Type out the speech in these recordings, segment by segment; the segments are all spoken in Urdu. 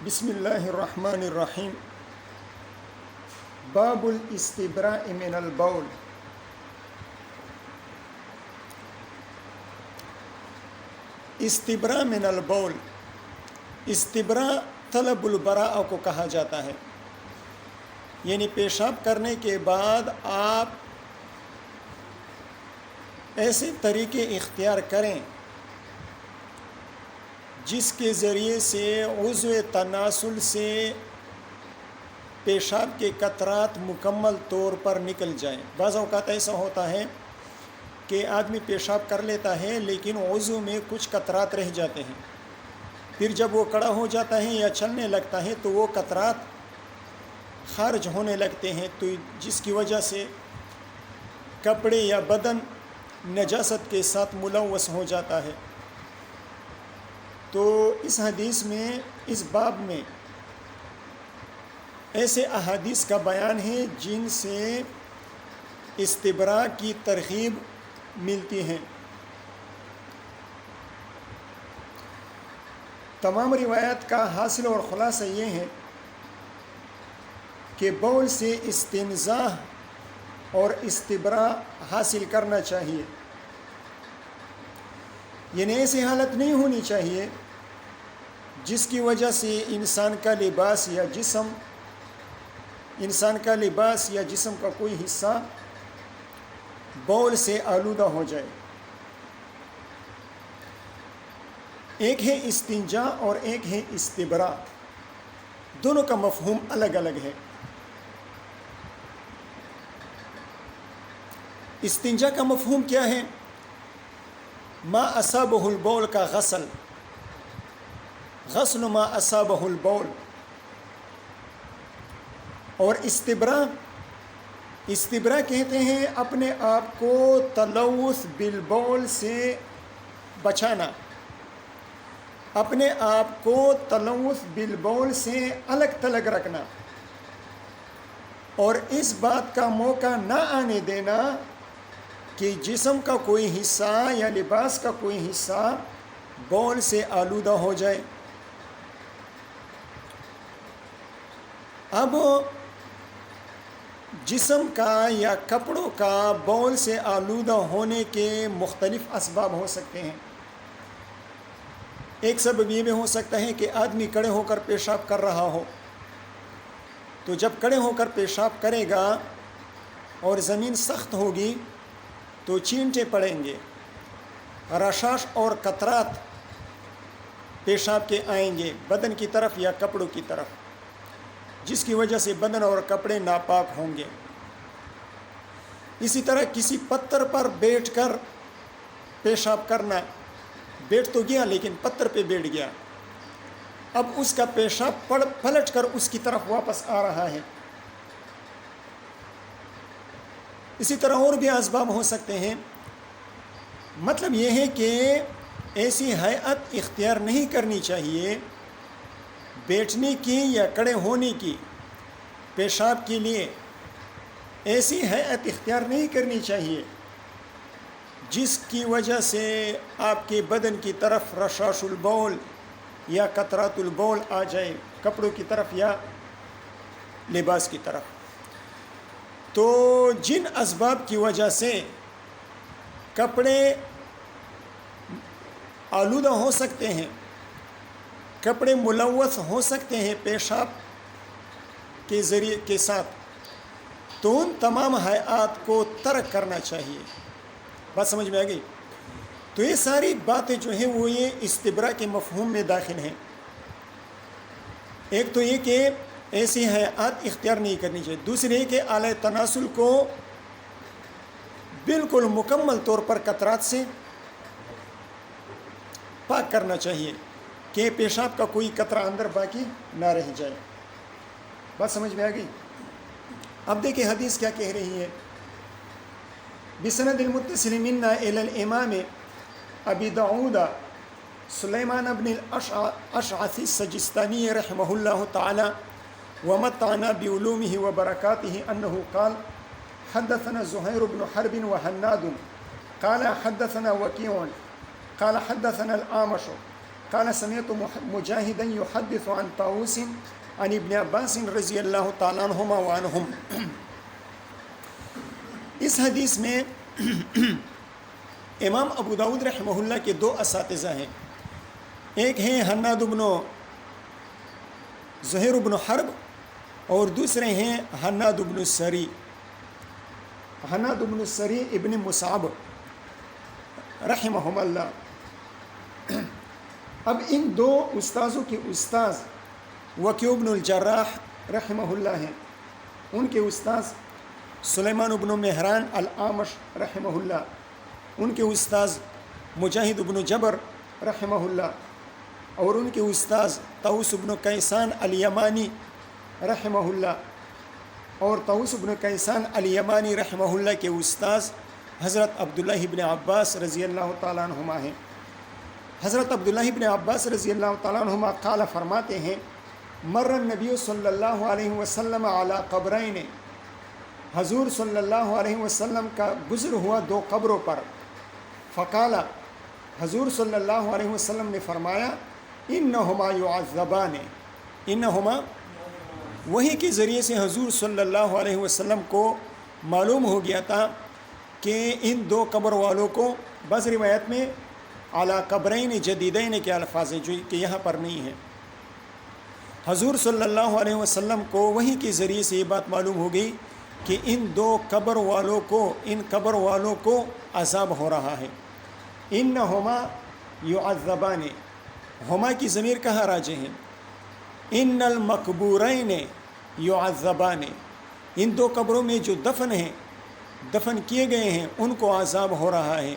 بسم اللہ الرحمن الرحیم باب الاستبراء من البول۔ استبراء من البول، استبراء طلب البراء کو کہا جاتا ہے، یعنی پیشاب کرنے کے بعد آپ ایسے طریقے اختیار کریں جس کے ذریعے سے عضو تناسل سے پیشاب کے قطرات مکمل طور پر نکل جائیں۔ بعض اوقات ایسا ہوتا ہے کہ آدمی پیشاب کر لیتا ہے لیکن عضو میں کچھ قطرات رہ جاتے ہیں، پھر جب وہ کڑا ہو جاتا ہے یا چلنے لگتا ہے تو وہ قطرات خارج ہونے لگتے ہیں، تو جس کی وجہ سے کپڑے یا بدن نجاست کے ساتھ ملوث ہو جاتا ہے۔ تو اس حدیث میں، اس باب میں ایسے احادیث کا بیان ہے جن سے استبراء کی ترغیب ملتی ہے۔ تمام روایات کا حاصل اور خلاصہ یہ ہے کہ بول سے استنزاہ اور استبراء حاصل کرنا چاہیے، یعنی ایسی حالت نہیں ہونی چاہیے جس کی وجہ سے انسان کا لباس یا جسم کا کوئی حصہ بول سے آلودہ ہو جائے۔ ایک ہے استنجا اور ایک ہے استبراء، دونوں کا مفہوم الگ الگ ہے۔ استنجا کا مفہوم کیا ہے؟ ما اصابہ البول کا غسل ما اصابہ البول۔ اور استبراء کہتے ہیں اپنے آپ کو تلوث بالبول سے بچانا، اپنے آپ کو تلوث بالبول سے الگ تلگ رکھنا، اور اس بات کا موقع نہ آنے دینا کہ جسم کا کوئی حصہ یا لباس کا کوئی حصہ بول سے آلودہ ہو جائے۔ اب جسم کا یا کپڑوں کا بول سے آلودہ ہونے کے مختلف اسباب ہو سکتے ہیں۔ ایک سبب یہ بھی ہو سکتا ہے کہ آدمی کھڑے ہو کر پیشاب کر رہا ہو، تو جب کھڑے ہو کر پیشاب کرے گا اور زمین سخت ہوگی تو چینٹے پڑیں گے، رشاش اور قطرات پیشاب کے آئیں گے بدن کی طرف یا کپڑوں کی طرف، جس کی وجہ سے بدن اور کپڑے ناپاک ہوں گے۔ اسی طرح کسی پتھر پر بیٹھ کر پیشاب کرنا، بیٹھ تو گیا لیکن پتھر پہ بیٹھ گیا، اب اس کا پیشاب پلٹ کر اس کی طرف واپس آ رہا ہے۔ اسی طرح اور بھی اسباب ہو سکتے ہیں۔ مطلب یہ ہے کہ ایسی ہیئت اختیار نہیں کرنی چاہیے بیٹھنے کی یا کھڑے ہونے کی، پیشاب کے لیے ایسی ہیئت اختیار نہیں کرنی چاہیے جس کی وجہ سے آپ کے بدن کی طرف رشاش البول یا قطرات البول آ جائے، کپڑوں کی طرف یا لباس کی طرف۔ تو جن اسباب کی وجہ سے کپڑے آلودہ ہو سکتے ہیں، کپڑے ملوث ہو سکتے ہیں پیشاب کے ذریعے کے ساتھ، تو ان تمام ہیئات کو ترک کرنا چاہیے۔ بات سمجھ میں آ گئی؟ تو یہ ساری باتیں جو ہیں وہ یہ استبراء کے مفہوم میں داخل ہیں۔ ایک تو یہ کہ ایسی ہیئات اختیار نہیں کرنی چاہیے، دوسرے یہ کہ اعلی تناسل کو بالکل مکمل طور پر قطرات سے پاک کرنا چاہیے کہ پیشاب کا کوئی قطرہ اندر باقی نہ رہ جائے۔ بات سمجھ میں آ گئی؟ اب دیکھیں حدیث کیا کہہ رہی ہے۔ بسند المتصل منا الى الامام ابی داؤد سلیمان بن الاشعث السجستانی رحمہ اللہ تعالی ومتعنا بعلومه وبرکاته انه قال حدثنا زهير بن حرب وحناد قال حدثنا وكيع قال حدثنا الأعمش قال سمعت مجاہدا یحدث عن طاووس عن ابن عباس رضی اللہ تعالیٰ عنہما وعنہم. اس حدیث میں امام ابو داود رحمہ اللہ کے دو اساتذہ ہیں. ایک ہیں حناد بن زہیر بن حرب اور دوسرے ہیں حناد بن السری. حناد بن السری ابن مصعب رحمہم اللہ. اب ان دو استاذوں کے استاذ وکیع بن الجراح رحمہ اللہ ہیں. ان کے استاذ سلیمان بن مہران الاعمش رحمہ اللہ. ان کے استاذ مجاہد بن جبر رحمہ اللہ. اور ان کے استاذ طاووس بن کیسان الیمانی رحمہ اللہ. اور طاووس بن کیسان الیمانی رحمہ اللہ کے استاذ حضرت عبداللہ بن عباس رضی اللہ تعالیٰ عنہما ہیں. حضرت عبداللہ بن عباس رضی اللہ تعالیٰ عنہما قال فرماتے ہیں مر النبی صلی اللہ علیہ وسلم علی قبرین. حضور صلی اللہ علیہ وسلم کا گزر ہوا دو قبروں پر. فقال حضور صلی اللہ علیہ وسلم نے فرمایا انہما یعذبان. انہما وہی کے ذریعے سے حضور صلی اللہ علیہ وسلم کو معلوم ہو گیا تھا کہ ان دو قبر والوں کو بعض روایت میں اعلیٰ قبرین جدیدین کے الفاظ ہیں جو کہ یہاں پر نہیں ہیں. حضور صلی اللہ علیہ وسلم کو وحی کے ذریعے سے یہ بات معلوم ہو گئی کہ ان دو قبر والوں کو عذاب ہو رہا ہے. انہما یعذبان. ہما کی ضمیر کہاں راجع ہیں؟ ان المقبورین یعذبان. ان دو قبروں میں جو دفن کیے گئے ہیں ان کو عذاب ہو رہا ہے.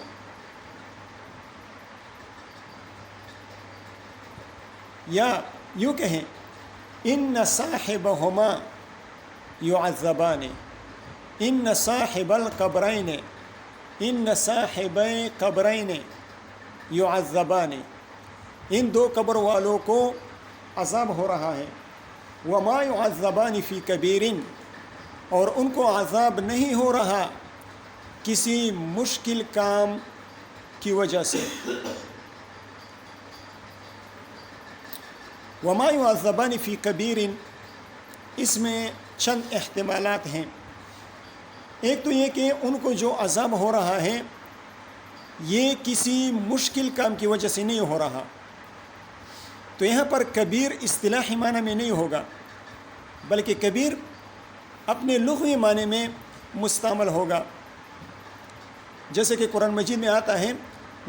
یا یوں کہیں ان صاحبہما یعذبان. ان صاحب القبرین قبرین یعذبان. ان دو قبر والوں کو عذاب ہو رہا ہے. وما یعذبان فی کبیر. اور ان کو عذاب نہیں ہو رہا کسی مشکل کام کی وجہ سے. وما یعذبان فی کبیر، اس میں چند احتمالات ہیں. ایک تو یہ کہ ان کو جو عذاب ہو رہا ہے یہ کسی مشکل کام کی وجہ سے نہیں ہو رہا. تو یہاں پر کبیر اصطلاحی معنی میں نہیں ہوگا بلکہ کبیر اپنے لغوی معنی میں مستعمل ہوگا. جیسے کہ قرآن مجید میں آتا ہے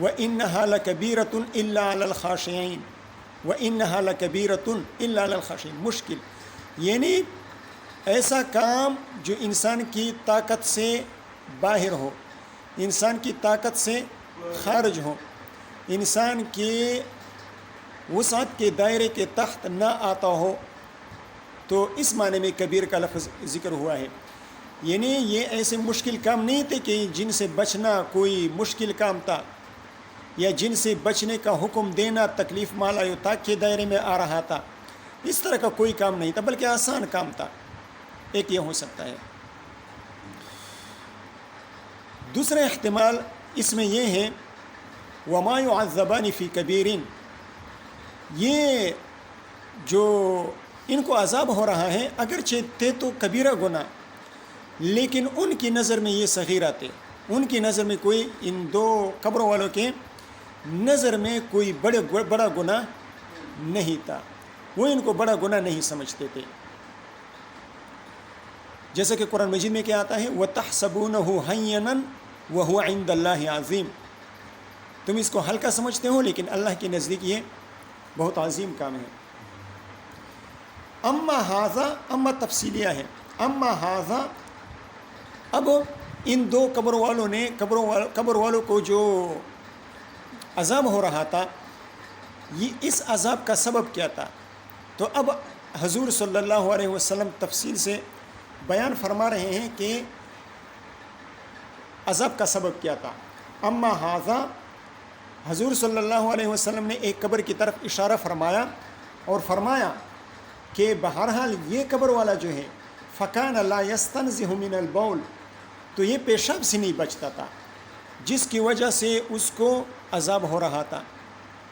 وَإِنَّهَا لَكَبِيرَةٌ إِلَّا عَلَى الْخَاشِعِينَ. وَإِنَّهَا لَكَبِيرَةٌ إِلَّا عَلَى الْخَاشِعِينَ. مشکل یعنی ایسا کام جو انسان کی طاقت سے باہر ہو، انسان کی طاقت سے خارج ہو، انسان کے وسعت کے دائرے کے تحت نہ آتا ہو، تو اس معنی میں کبیر کا لفظ ذکر ہوا ہے. یعنی یہ ایسے مشکل کام نہیں تھے کہ جن سے بچنا کوئی مشکل کام تھا یا جن سے بچنے کا حکم دینا تکلیف مالا کے دائرے میں آ رہا تھا. اس طرح کا کوئی کام نہیں تھا بلکہ آسان کام تھا. ایک یہ ہو سکتا ہے. دوسرا احتمال اس میں یہ ہے وما یعذبان فی کبیرین. یہ جو ان کو عذاب ہو رہا ہے اگرچہ تھے تو کبیرہ گناہ، لیکن ان کی نظر میں یہ صغیرہ تھے. ان کی نظر میں کوئی، ان دو قبروں والوں کے نظر میں کوئی بڑا گناہ نہیں تھا. وہ ان کو بڑا گناہ نہیں سمجھتے تھے. جیسا کہ قرآن مجید میں کیا آتا ہے وَتَحْسَبُونَهُ هَيِّنًا وَهُوَ عِندَ اللَّهِ عَظِيمٌ. تم اس کو ہلکا سمجھتے ہو لیکن اللہ کے نزدیک یہ بہت عظیم کام ہے. اما ہاذا، اما تفصیلیہ ہے. اما ہاذا، اب ان دو قبر والوں کو جو عذاب ہو رہا تھا یہ اس عذاب کا سبب کیا تھا. تو اب حضور صلی اللہ علیہ وسلم تفصیل سے بیان فرما رہے ہیں کہ عذاب کا سبب کیا تھا. اما ہاذا، حضور صلی اللہ علیہ وسلم نے ایک قبر کی طرف اشارہ فرمایا اور فرمایا کہ بہرحال یہ قبر والا جو ہے فکان لا یستنزہ من البول، تو یہ پیشاب سے نہیں بچتا تھا جس کی وجہ سے اس کو عذاب ہو رہا تھا.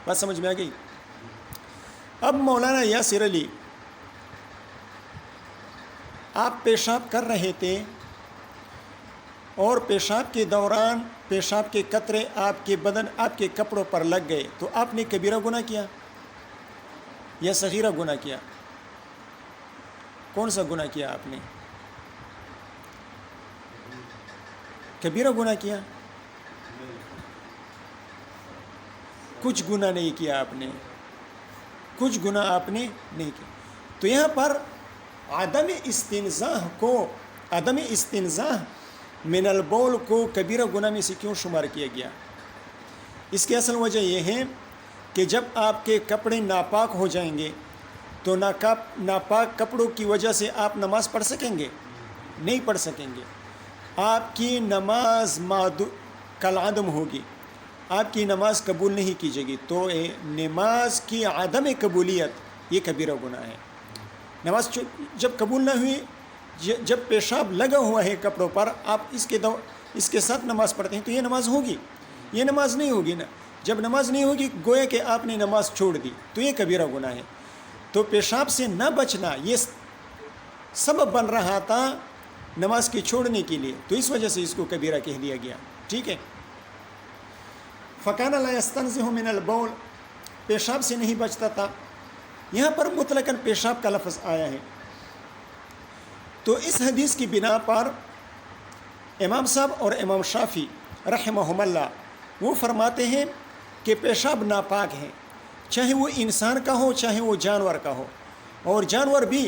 بات سمجھ میں آ گئی؟ اب مولانا یاسر علی، آپ پیشاب کر رہے تھے اور پیشاب کے دوران پیشاب کے قطرے آپ کے بدن، آپ کے کپڑوں پر لگ گئے، تو آپ نے کبیرہ گناہ کیا یا صغیرہ گناہ کیا؟ کون سا گناہ کیا آپ نے؟ کبیرہ گناہ کیا؟ کچھ گناہ نہیں کیا آپ نے، کچھ گناہ آپ نے نہیں کیا۔ تو یہاں پر عدم استنزاہ من البول کو کبیرہ گناہ میں سے کیوں شمار کیا گیا؟ اس کی اصل وجہ یہ ہے کہ جب آپ کے کپڑے ناپاک ہو جائیں گے تو ناپاک کپڑوں کی وجہ سے آپ نماز پڑھ سکیں گے؟ نہیں پڑھ سکیں گے، آپ کی نماز کالعدم ہوگی، آپ کی نماز قبول نہیں کی جائے گی۔ تو نماز کی عدم قبولیت یہ کبیرہ گناہ ہے۔ نماز جب قبول نہ ہوئی، جب پیشاب لگا ہوا ہے کپڑوں پر، آپ اس کے ساتھ نماز پڑھتے ہیں تو یہ نماز ہوگی؟ یہ نماز نہیں ہوگی نا۔ جب نماز نہیں ہوگی گویا کہ آپ نے نماز چھوڑ دی، تو یہ کبیرہ گناہ ہے۔ تو پیشاب سے نہ بچنا یہ سبب بن رہا تھا نماز کے چھوڑنے کے لیے، تو اس وجہ سے اس کو کبیرہ کہہ دیا گیا، ٹھیک ہے۔ فَكَانَ لَا يَسْتَنزِهُ مِنَ الْبَوْلِ، پیشاب سے نہیں بچتا تھا۔ یہاں پر مطلقاً پیشاب کا لفظ آیا ہے، تو اس حدیث کی بنا پر امام صاحب اور امام شافعی رحمہم اللہ وہ فرماتے ہیں کہ پیشاب ناپاک ہے، چاہے وہ انسان کا ہو چاہے وہ جانور کا ہو، اور جانور بھی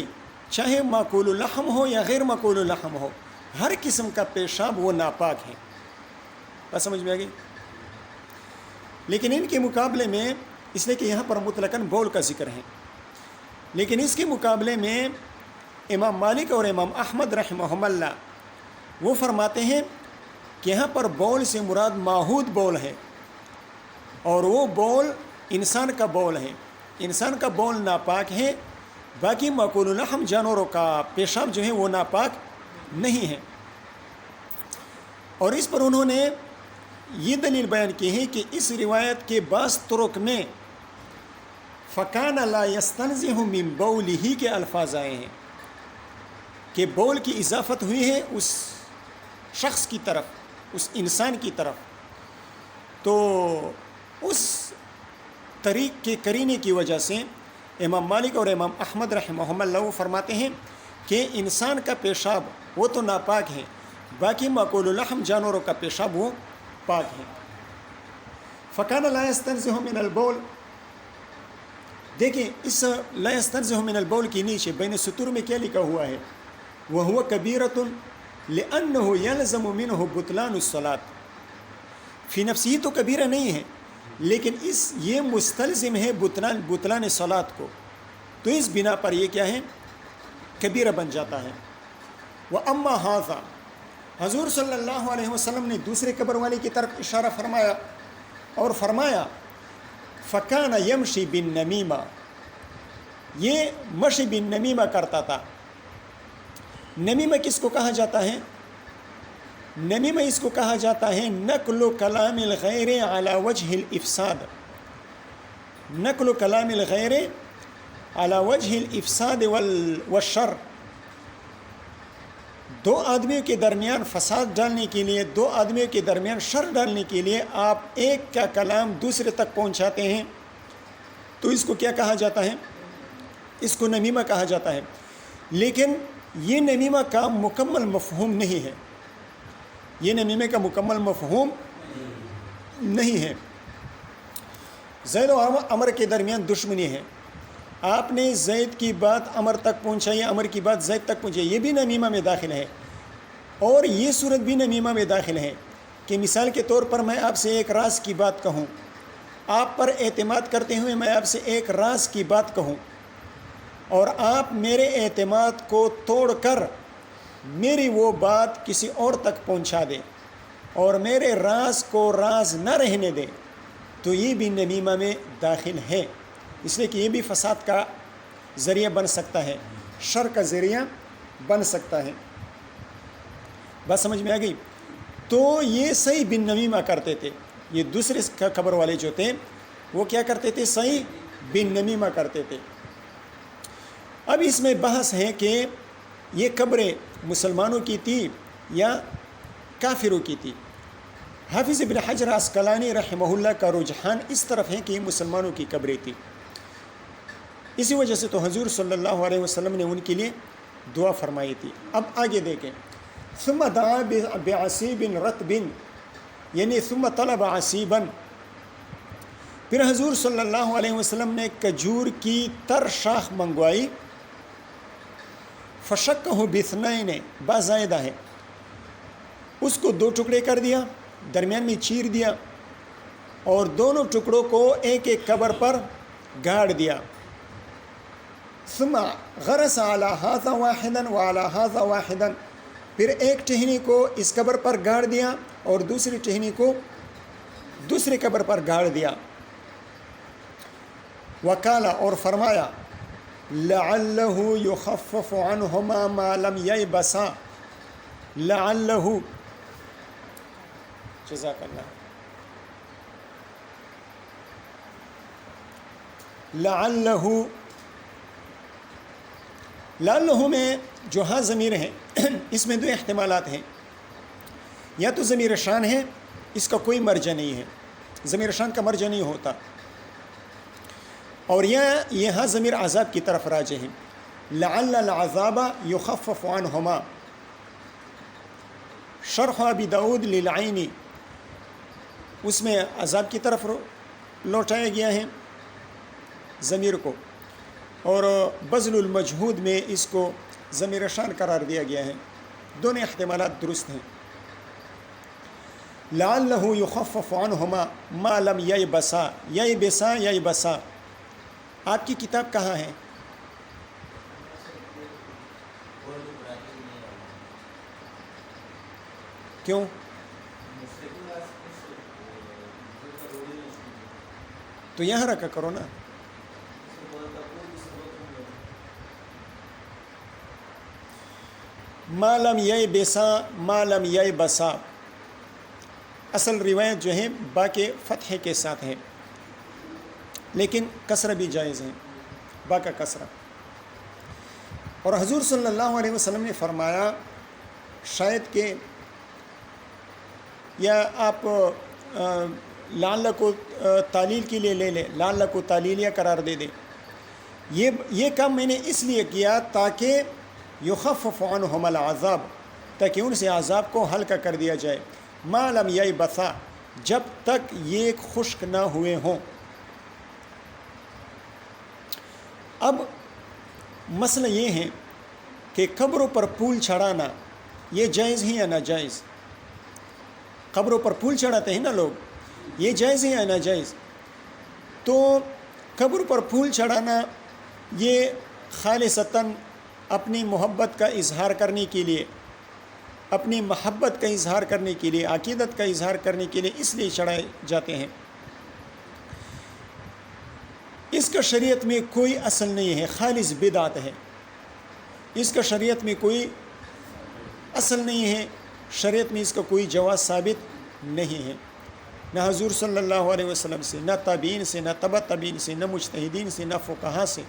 چاہے ماکول اللحم ہو یا غیر ماکول اللحم ہو، ہر قسم کا پیشاب وہ ناپاک ہے۔ بس سمجھ میں آ گئی؟ لیکن ان کے مقابلے میں، اس لیے کہ یہاں پر مطلقاً بول کا ذکر ہے، لیکن اس کے مقابلے میں امام مالک اور امام احمد رحمہم اللہ وہ فرماتے ہیں کہ یہاں پر بول سے مراد ماحود بول ہے، اور وہ بول انسان کا بول ہے۔ انسان کا بول ناپاک ہے، باقی ماکول اللحم جانوروں کا پیشاب جو ہے وہ ناپاک نہیں ہے۔ اور اس پر انہوں نے یہ دلیل بیان کی ہے کہ اس روایت کے بعض طرق میں فَكَانَ لَا يَسْتَنزِهُ مِن بَوْلِهِ کے الفاظ آئے ہیں کہ بول کی اضافت ہوئی ہے اس شخص کی طرف، اس انسان کی طرف۔ تو اس طریق کے کرینے کی وجہ سے امام مالک اور امام احمد رحمہم اللہ وہ فرماتے ہیں کہ انسان کا پیشاب وہ تو ناپاک ہے، باقی ماکول اللحم جانوروں کا پیشاب وہ پاک ہے۔ فَكَانَ لَا يَسْتَنزِهُ مِنَ الْبَوْلِ، دیکھیں اس لا يَسْتَنزِهُ مِنَ الْبَوْلِ کے نیچے بین سطور میں کیا لکھا ہوا ہے؟ وَهُوَ كَبِيرَةٌ لِأَنَّهُ يَلْزَمُ مِنْهُ بُطْلَانُ الصَّلَاةِ، فی نفسی تو کبیرہ نہیں ہے، لیکن یہ مستلزم ہے بطلان صلاۃ کو، تو اس بنا پر یہ کیا ہے؟ کبیرہ بن جاتا ہے۔ وَأَمَّا هَذَا، حضور صلی اللہ علیہ وسلم نے دوسرے قبر والے کی طرف اشارہ فرمایا اور فرمایا فَكَانَ يَمْشِي بِالنَّمِيمَةِ، یہ مشی بالنمیمہ کرتا تھا۔ نمیمہ کس کو کہا جاتا ہے؟ نمیمہ اس کو کہا جاتا ہے نقل کلام الغیر علی وجہ الافساد، نقل کلام الغیر علی وجہ الافساد والشر، دو آدمیوں کے درمیان فساد ڈالنے کے لیے، دو آدمیوں کے درمیان شر ڈالنے کے لیے آپ ایک کا کلام دوسرے تک پہنچاتے ہیں، تو اس کو کیا کہا جاتا ہے؟ اس کو نمیمہ کہا جاتا ہے۔ لیکن یہ نمیمہ کا مکمل مفہوم نہیں ہے، یہ نمیمے کا مکمل مفہوم نہیں ہے۔ زید و عمر کے درمیان دشمنی ہے، آپ نے زید کی بات عمر تک پہنچائی، عمر کی بات زید تک پہنچائی، یہ بھی نمیمہ میں داخل ہے۔ اور یہ صورت بھی نمیمہ میں داخل ہے کہ مثال کے طور پر میں آپ سے ایک راز کی بات کہوں، آپ پر اعتماد کرتے ہوئے میں آپ سے ایک راز کی بات کہوں، اور آپ میرے اعتماد کو توڑ کر میری وہ بات کسی اور تک پہنچا دیں اور میرے راز کو راز نہ رہنے دیں، تو یہ بھی نمیمہ میں داخل ہے، اس لیے کہ یہ بھی فساد کا ذریعہ بن سکتا ہے، شر کا ذریعہ بن سکتا ہے۔ بات سمجھ میں آ گئی؟ تو یہ صحیح بن نمیمہ کرتے تھے، یہ دوسرے خبر والے جو تھے وہ کیا کرتے تھے؟ صحیح بن نمیمہ کرتے تھے۔ اب اس میں بحث ہے کہ یہ قبریں مسلمانوں کی تھی یا کافروں کی تھی۔ حافظ ابن حجر عسقلانی رحمہ اللہ کا رجحان اس طرف ہے کہ یہ مسلمانوں کی قبریں تھی۔ اسی وجہ سے تو حضور صلی اللہ علیہ وسلم نے ان کے لیے دعا فرمائی تھی۔ اب آگے دیکھیں، ثم دعا بعصیب رطب، یعنی ثم طلب عصیبا، پھر حضور صلی اللہ علیہ وسلم نے کھجور کی تر شاخ منگوائی، فشقہ باثنین، با زائدہ ہے، اس کو 2 ٹکڑے کر دیا، درمیان میں چیر دیا، اور دونوں ٹکڑوں کو ایک ایک قبر پر گاڑ دیا۔ ثم غرس على هذا واحدا وعلى هذا واحدا، پھر ایک ٹہنی کو اس قبر پر گاڑ دیا اور دوسری ٹہنی کو دوسری قبر پر گاڑ دیا۔ وقال، اور فرمایا، لعلہ یخفف عنہما ما لم یبسا، لعلہ، جزاک اللہ، لعلہ میں جو ہاں ضمیر ہے اس میں 2 احتمالات ہیں، یا تو ضمیر شان ہے، اس کا کوئی مرجع نہیں ہے، ضمیر شان کا مرجع نہیں ہوتا، اور یہاں ضمیر عذاب کی طرف راجع ہے، لعل العذاب یخفف عنہما۔ شرح ابی داود للعینی، اس میں عذاب کی طرف لوٹایا گیا ہے ضمیر کو، اور بذل المجہود میں اس کو ضمیر شان قرار دیا گیا ہے۔ دونوں احتمالات درست ہیں۔ لعلہ یخفف عنہما ما لم یبسا، یبسا یبسا، آپ کی کتاب کہاں ہے؟ کیوں؟ تو یہاں رکھا کرو نا۔ ما لم یبسا، ما لم یبسا، اصل روایت جو ہے با کے فتح کے ساتھ ہے، لیکن کسرہ بھی جائز ہے، با کا کسرہ۔ اور حضور صلی اللہ علیہ وسلم نے فرمایا، شاید کہ یا آپ لعل کو تعلیل کے لیے لے لیں، لعل کو تعلیلیہ قرار دے دیں، یہ کام میں نے اس لیے کیا تاکہ یخفف عنہم العذاب، تاکہ ان سے عذاب کو ہلکا کر دیا جائے، ما لم یبسا، جب تک یہ خشک نہ ہوئے ہوں۔ اب مسئلہ یہ ہے کہ قبروں پر پھول چڑھانا یہ جائز ہے یا ناجائز؟ قبروں پر پھول چڑھاتے ہیں نا لوگ، یہ جائز ہے یا ناجائز؟ تو قبر پر پھول چڑھانا یہ خالصتاً اپنی محبت کا اظہار کرنے کے لیے، اپنی محبت کا اظہار کرنے کے لیے، عقیدت کا اظہار کرنے کے لیے اس لیے چڑھائے جاتے ہیں۔ اس کا شریعت میں کوئی اصل نہیں ہے، خالص بدعت ہے، اس کا شریعت میں کوئی اصل نہیں ہے، شریعت میں اس کا کوئی جواز ثابت نہیں ہے، نہ حضور صلی اللہ علیہ وسلم سے، نہ تابعین سے، نہ تبع تابعین سے، نہ مجتہدین سے، نہ فقہا سے،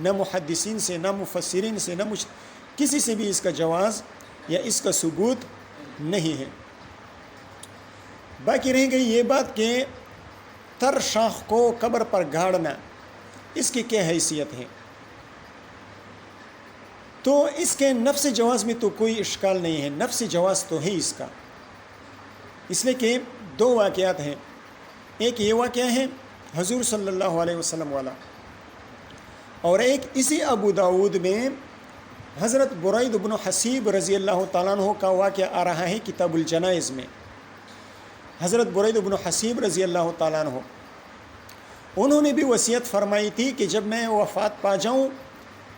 نہ محدثین سے، نہ مفسرین سے، نہ کسی سے بھی اس کا جواز یا اس کا ثبوت نہیں ہے۔ باقی رہ گئی یہ بات کہ تر شاخ کو قبر پر گاڑنا، اس کی کیا حیثیت ہے؟ تو اس کے نفس جواز میں تو کوئی اشکال نہیں ہے، نفس جواز تو ہے اس کا، اس لیے کہ 2 واقعات ہیں۔ ایک یہ واقعہ ہے حضور صلی اللہ علیہ وسلم والا، اور ایک اسی ابو داود میں حضرت برید بن حسیب رضی اللہ تعالیٰ عنہ کا واقعہ آ رہا ہے کتاب الجنائز میں۔ حضرت برید بن حسیب رضی اللہ تعالیٰ عنہ، انہوں نے بھی وصیت فرمائی تھی کہ جب میں وفات پا جاؤں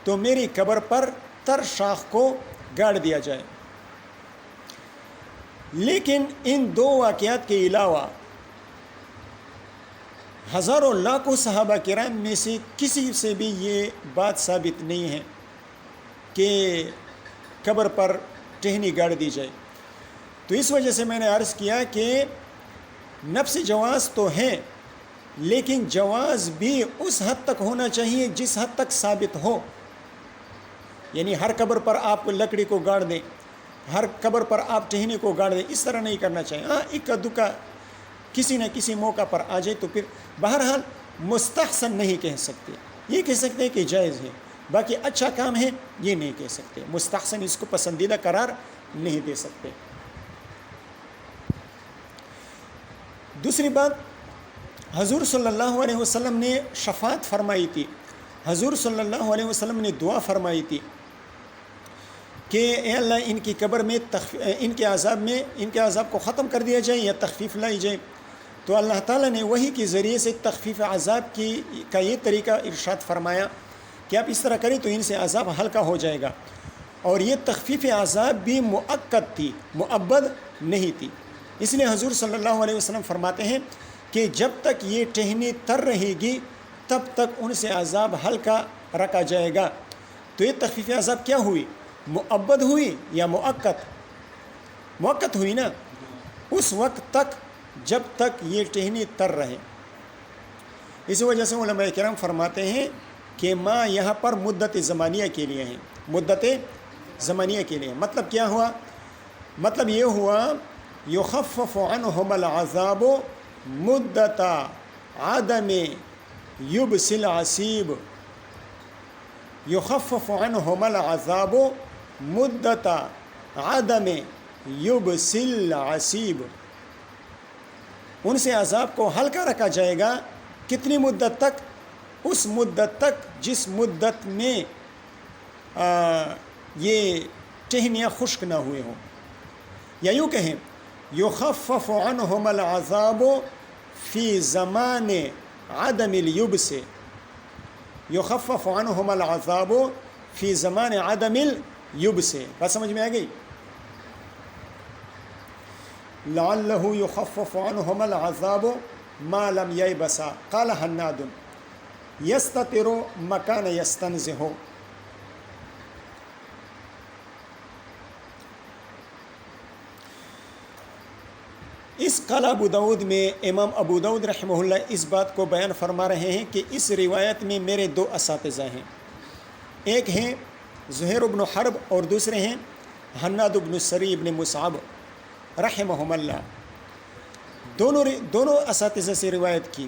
تو میری قبر پر تر شاخ کو گاڑ دیا جائے۔ لیکن ان 2 واقعات کے علاوہ ہزاروں لاکھوں صحابہ کرام میں سے کسی سے بھی یہ بات ثابت نہیں ہے کہ قبر پر ٹہنی گاڑ دی جائے۔ تو اس وجہ سے میں نے عرض کیا کہ نفس جواز تو ہے، لیکن جواز بھی اس حد تک ہونا چاہیے جس حد تک ثابت ہو. یعنی ہر قبر پر آپ لکڑی کو گاڑ دیں، ہر قبر پر آپ ٹہنی کو گاڑ دیں، اس طرح نہیں کرنا چاہیے. ہاں اکا دکا کسی نہ کسی موقع پر آ جائے تو پھر بہرحال مستحسن نہیں کہہ سکتے. یہ کہہ سکتے ہیں کہ جائز ہے، باقی اچھا کام ہے یہ نہیں کہہ سکتے. مستحسن اس کو پسندیدہ قرار نہیں دے سکتے. دوسری بات، حضور صلی اللہ علیہ وسلم نے شفاعت فرمائی تھی. حضور صلی اللہ علیہ وسلم نے دعا فرمائی تھی کہ اے اللہ ان کی قبر میں ان کے عذاب کو ختم کر دیا جائے یا تخفیف لائی جائے. تو اللہ تعالیٰ نے وحی کے ذریعے سے تخفیف عذاب کا یہ طریقہ ارشاد فرمایا کہ آپ اس طرح کریں تو ان سے عذاب ہلکا ہو جائے گا. اور یہ تخفیف عذاب بھی مؤقت تھی، مؤبد نہیں تھی. اس لیے حضور صلی اللہ علیہ وسلم فرماتے ہیں کہ جب تک یہ ٹہنی تر رہے گی تب تک ان سے عذاب ہلکا رکھا جائے گا. تو یہ تخفیف عذاب کیا ہوئی؟ مؤبد ہوئی یا مؤقت؟ مؤقت ہوئی نا، اس وقت تک جب تک یہ ٹہنی تر رہے. اس وجہ سے علماء کرام فرماتے ہیں کہ ما یہاں پر مدت زمانیہ کے لیے ہیں، مدت زمانیہ کے لیے. مطلب کیا ہوا؟ مطلب یہ ہوا یخفف عنہم العذاب مدت عدم یبس العصیب. یخفف عنہم العذاب مدت عدم یبس العصیب. ان سے عذاب کو ہلکا رکھا جائے گا. کتنی مدت تک؟ اس مدت تک جس مدت میں یہ ٹہنیاں خشک نہ ہوئے ہوں. یا یوں کہیں یخفف عنہم العذاب فی زمان عدم الیبس. یخفف عنہم العذاب فی زمان عدم الیبس. بات سمجھ میں آ گئی؟ لعلہ یخفف عنہم العذاب ما لم یبسا. قال حناد یستتر مکان یستنزہ. اس قال ابو داود میں امام ابو داود رحمہ اللہ اس بات کو بیان فرما رہے ہیں کہ اس روایت میں میرے دو اساتذہ ہیں. ایک ہیں زہیر بن حرب اور دوسرے ہیں حناد بن سری بن مصعب رحمہم اللہ. دونوں اساتذہ سے روایت کی،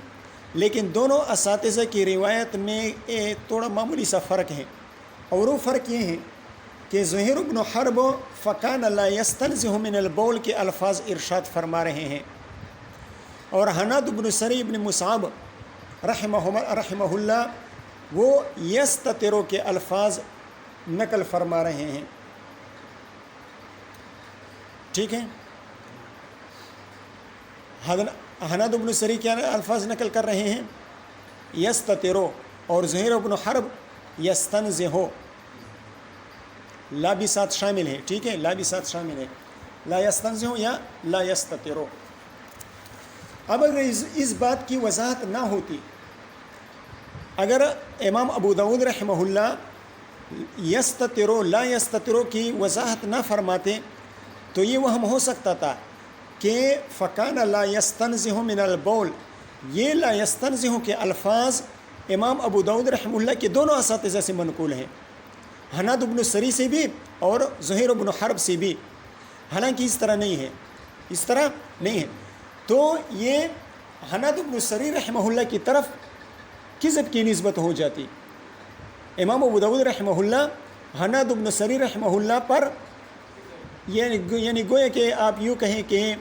لیکن دونوں اساتذہ کی روایت میں تھوڑا معمولی سا فرق ہے. اور وہ فرق یہ ہے کہ زہیر بن حرب فکان لا یستنزہ من البول کے الفاظ ارشاد فرما رہے ہیں، اور حناد بن سری بن مصعب رحمہ اللہ وہ یستترو کے الفاظ نقل فرما رہے ہیں. ٹھیک ہے؟ حناد بن سری کیا الفاظ نقل کر رہے ہیں؟ یستترو. اور زہیر بن حرب یستنزہ. لا بھی ساتھ شامل ہے. ٹھیک ہے؟ لا بھی ساتھ شامل ہے. لا یستنزہ یا لا یستترو. اب اگر اس بات کی وضاحت نہ ہوتی، اگر امام ابو داود رحمہ اللہ یستترو لا یستترو کی وضاحت نہ فرماتے تو یہ وہم ہو سکتا تھا کہ فکان لا یستنزہ من البول، یہ لا یستنزہ کے الفاظ امام ابو داود رحمہ اللہ کے دونوں اساتذہ سے منقول ہیں، حناد بن سری سے بھی اور زہیر بن حرب سے بھی. حالانکہ اس طرح نہیں ہے، اس طرح نہیں ہے. تو یہ حناد بن سری رحمہ اللہ کی طرف کذب کی نسبت ہو جاتی. امام ابو داود رحمہ اللہ حناد بن سری رحمہ اللہ پر یعنی گویا کہ آپ یوں کہیں کہ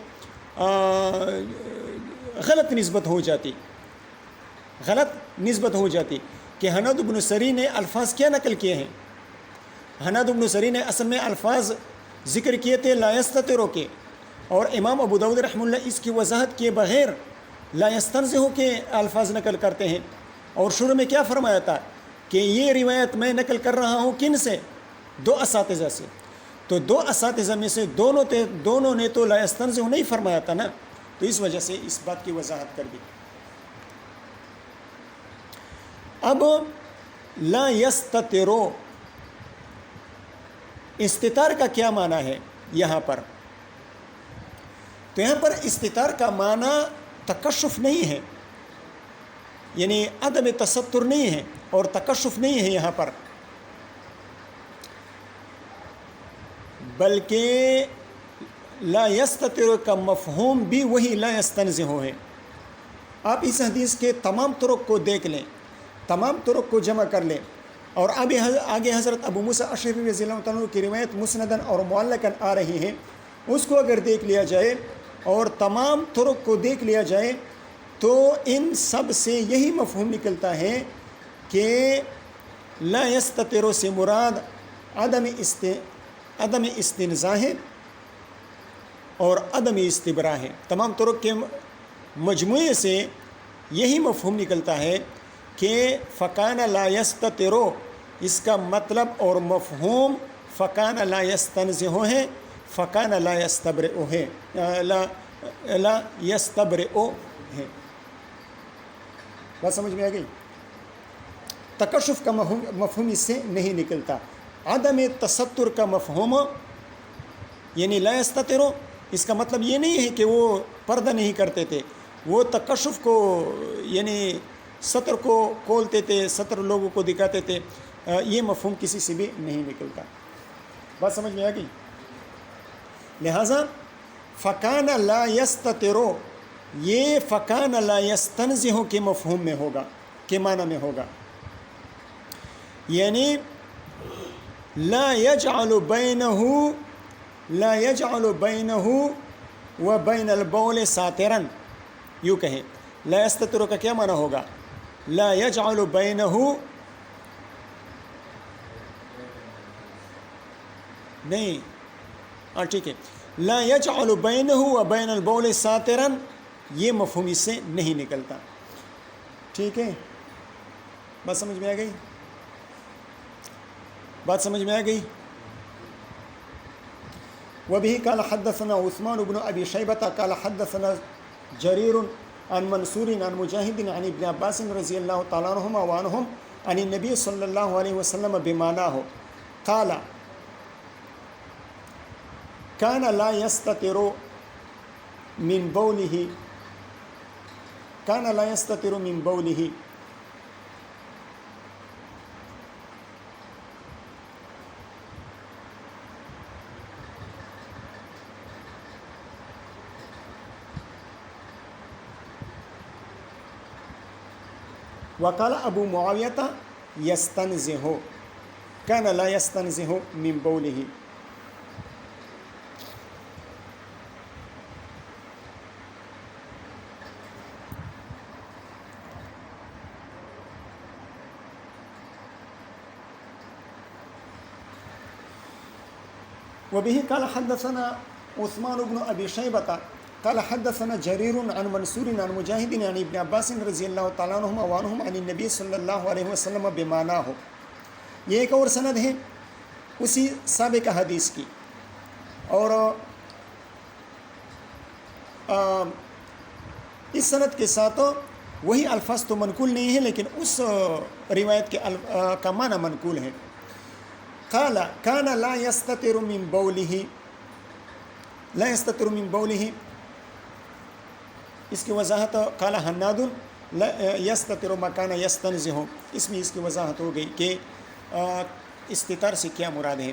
غلط نسبت ہو جاتی، غلط نسبت ہو جاتی کہ حناد بن سری نے الفاظ کیا نقل کیے ہیں. حناد بن سری نے اصل میں الفاظ ذکر کیے تھے لا یستترو کے، اور امام ابو داود رحمہ اللہ اس کی وضاحت کیے بغیر لا یستنزہ کے الفاظ نقل کرتے ہیں. اور شروع میں کیا فرمایا تھا کہ یہ روایت میں نقل کر رہا ہوں کن سے؟ دو اساتذہ سے. تو دو اساتذہ میں سے دونوں نے تو لا یستنزہ نہیں فرمایا تھا نا، تو اس وجہ سے اس بات کی وضاحت کر دی. اب لا یستترو، استتار کا کیا معنی ہے یہاں پر؟ تو یہاں پر استتار کا معنی تکشف نہیں ہے، یعنی عدم تستر نہیں ہے اور تکشف نہیں ہے یہاں پر، بلکہ لا یستتر کا مفہوم بھی وہی لا یستنزہ ہے۔ آپ اس حدیث کے تمام طرق کو دیکھ لیں، تمام طرق کو جمع کر لیں، اور آگے حضرت ابو موسیٰ اشعری رضی اللہ عنہ کی روایت مسندن اور معلقن آ رہی ہے، اس کو اگر دیکھ لیا جائے اور تمام طرق کو دیکھ لیا جائے تو ان سب سے یہی مفہوم نکلتا ہے کہ لا یستتر سے مراد عدم استنزاہ ہے اور عدم استبراء ہے۔ تمام طرق کے مجموعے سے یہی مفہوم نکلتا ہے کہ فکان لا یستتر، اس کا مطلب اور مفہوم فکان لا یستنزہ ہے، فکان لا یستبرئ ہے، لا یستبرئ ہے۔ بات سمجھ میں آ گئی؟ تکشف کا مفہوم اس سے نہیں نکلتا۔ عدم تستر کا مفہوم یعنی لا یستتر، اس کا مطلب یہ نہیں ہے کہ وہ پردہ نہیں کرتے تھے، وہ تکشف کو یعنی ستر کو کھولتے تھے، ستر لوگوں کو دکھاتے تھے، یہ مفہوم کسی سے بھی نہیں نکلتا۔ بات سمجھ میں آ گئی؟ لہذا فکان لا یستتر یہ فکان لا یستنزہ کے مفہوم میں ہوگا، کے معنی میں ہوگا، یعنی لا یجعل بینہ و بین البول ساترا، یوں کہیں لا یستتر کا کیا معنی ہوگا؟ لا یجعل بینہ، نہیں ٹھیک ہے، لا یجعل بینہ و بین البول ساترا، یہ مفہوم اس سے نہیں نکلتا۔ ٹھیک ہے، بات سمجھ میں آ گئی؟ بات سمجھ میں آ گئی؟ وبه قال حدثنا عثمان بن ابي شيبة قال حدثنا جرير عن منصور عن مجاهد عن ابن عباس رضي الله تعالى عنهما وعنهم عن النبي صلى الله عليه وسلم بمعناه قال كان لا يستتر من بوله، كان لا يستتر من بوله، وقال ابو معاویہ یستنزہ، کان لا یستنزہ من بولہ۔ وبه قال حدثنا عثمان بن ابي شيبة قال حدثنا جرير عن منصور عن مجاهد عن ابن عباس رضی اللہ تعالیٰ عنہما وعنہم عن النبی صلی اللہ علیہ وسلم بمعناه، یہ ایک اور سند ہے اسی سابقہ حدیث کی، اور اس سند کے ساتھ وہی الفاظ تو منقول نہیں ہے لیکن اس روایت کے کا معنی منقول ہے۔ قال كان لا يستتر من بوله، لا يستتر من بوله، اس کی وضاحت قال حناد یستتر مکان یستنزہ، اس میں اس کی وضاحت ہو گئی کہ استتار سے کیا مراد ہے۔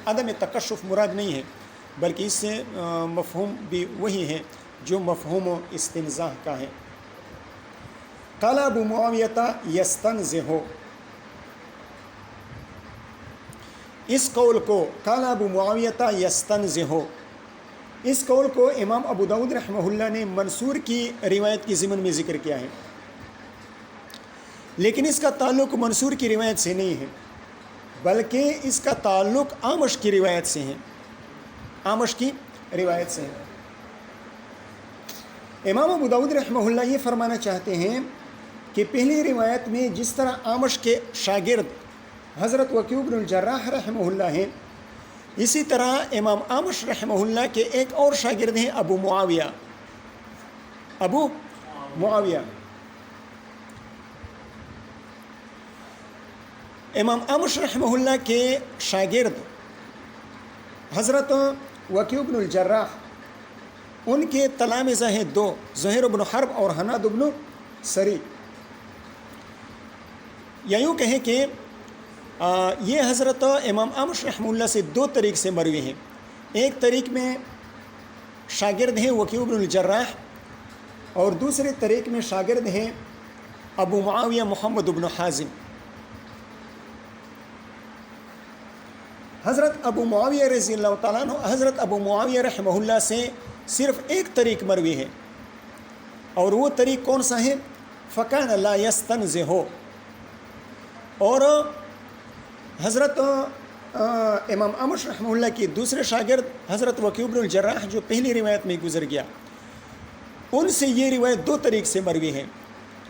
عدم تکشف مراد نہیں ہے بلکہ اس سے مفہوم بھی وہی ہے جو مفہوم استنزاہ کا ہے۔ قال ابو معاویہ یستنزہ، اس قول کو قال ابو معاویہ یستنزہ، اس قول کو امام ابو داؤد رحمہ اللہ نے منصور کی روایت کی ضمن میں ذکر کیا ہے، لیکن اس کا تعلق منصور کی روایت سے نہیں ہے بلکہ اس کا تعلق اعمش کی روایت سے ہے، اعمش کی روایت سے ہے۔ امام ابو داؤد رحمہ اللہ یہ فرمانا چاہتے ہیں کہ پہلی روایت میں جس طرح اعمش کے شاگرد حضرت وکیع بن الجراح رحمہ اللہ ہیں، اسی طرح امام اعمش رحمہ اللہ کے ایک اور شاگرد ہیں ابو معاویہ، ابو معاویہ۔ امام اعمش رحمہ اللہ کے شاگرد حضرت وکیع بن الجراح، ان کے تلامذہ ہیں دو، زہیر بن حرب اور حناد بن سری، یا یوں کہیں کہ یہ حضرت امام اعمش رحمہ اللہ سے دو طریق سے مروی ہیں. ایک طریق میں شاگرد ہیں وکیع بن الجراح، اور دوسرے طریق میں شاگرد ہیں ابو معاویہ محمد بن حازم. حضرت ابو معاویہ رضی اللہ تعالیٰ عنہ، حضرت ابو معاویہ رحمہ اللہ سے صرف ایک طریق مروی ہے، اور وہ طریق کون سا ہے؟ فَكَانَ لَا يَسْتَنْزِهُ. اور حضرت امام اعمش رحمہ اللہ کی دوسرے شاگرد حضرت وکیع بن الجراح جو پہلی روایت میں گزر گیا، ان سے یہ روایت دو طریق سے مروی ہے.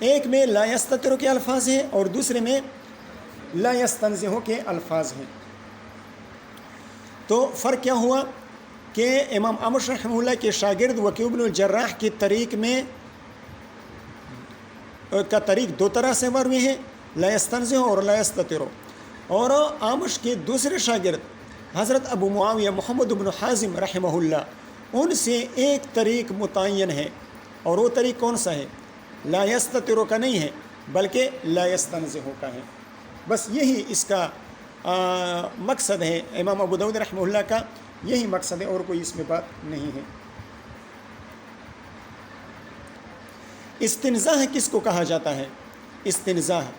ایک میں لا یستتر کے الفاظ ہیں اور دوسرے میں لا یستنزہ کے الفاظ ہیں. تو فرق کیا ہوا کہ امام اعمش رحمہ اللہ کے شاگرد وکیع بن الجراح کی طریق میں کا طریق دو طرح سے مروی ہے، لا یستنزہ اور لا یستتر. اور اعمش کے دوسرے شاگرد حضرت ابو معاویہ محمد بن حازم رحمہ اللہ، ان سے ایک طریق متعین ہے، اور وہ طریق کون سا ہے؟ لا یستتر کا نہیں ہے بلکہ لا یستنزہ کا ہے. بس یہی اس کا مقصد ہے، امام ابو داؤد رحمہ اللہ کا یہی مقصد ہے، اور کوئی اس میں بات نہیں ہے. استنزاہ کس کو کہا جاتا ہے؟ استنزاہ